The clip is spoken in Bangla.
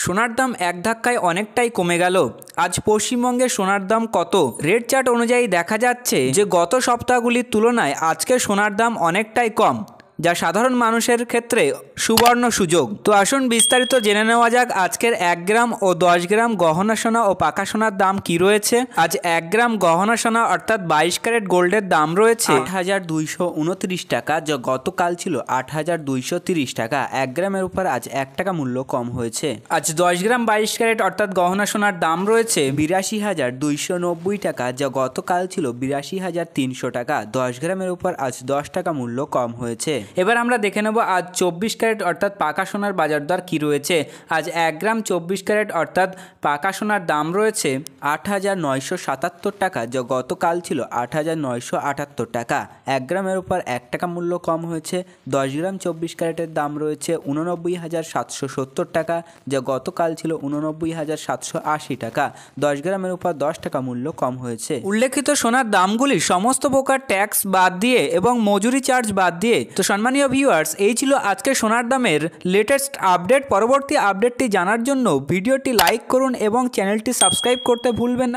সোনার দাম এক ধাক্কায় অনেকটাই কমে গেল। আজ পশ্চিমবঙ্গে সোনার দাম কত? রেট চার্ট অনুযায়ী দেখা যাচ্ছে যে গত সপ্তাহগুলির তুলনায় আজকে সোনার দাম অনেকটাই কম, যা সাধারণ মানুষের ক্ষেত্রে সুবর্ণ সুযোগ। তো আসুন বিস্তারিত জেনে নেওয়া যাক আজকের 1 গ্রাম ও 10 গ্রাম গহনা সোনা ও পাকা সোনার দাম কি রয়েছে। আজ 1 গ্রাম গহনা সোনা অর্থাৎ 22 ক্যারেট গোল্ডের দাম রয়েছে 8,229 টাকা, যা গতকাল ছিল 8,230 টাকা। 1 গ্রামের উপর আজ 1 টাকা মূল্য কম হয়েছে। আজ 10 গ্রাম 22 ক্যারেট অর্থাৎ গহনা সোনার দাম রয়েছে 82,290 টাকা, যা গতকাল ছিল 82,300 টাকা। 10 গ্রামের উপর আজ 10 টাকা মূল্য কম হয়েছে। এবার আমরা দেখে নেব আজ 24 ক্যারেট অর্থাৎ পাকা সোনার বাজার দর কী রয়েছে। আজ 1 গ্রাম 24 ক্যারেট অর্থাৎ পাকা সোনার দাম রয়েছে 8,977 টাকা, যা গতকাল ছিল 8,978 টাকা। 1 গ্রামের উপর 1 টাকা মূল্য কম হয়েছে। 10 গ্রাম 24 ক্যারেটের দাম রয়েছে 89,770 টাকা, যা গতকাল ছিল 89,780 টাকা। 10 গ্রামের উপর 10 টাকা মূল্য কম হয়েছে। উল্লেখিত সোনার দামগুলি সমস্ত প্রকার ট্যাক্স বাদ দিয়ে এবং মজুরি চার্জ বাদ দিয়ে। তো সম্মানীয় ভিউয়ার্স, এই ছিল আজকে সোনার দামের লেটেস্ট আপডেট। পরবর্তী আপডেটটি জানার জন্য ভিডিওটি লাইক করুন এবং চ্যানেলটি সাবস্ক্রাইব করতে ভুলবেন না।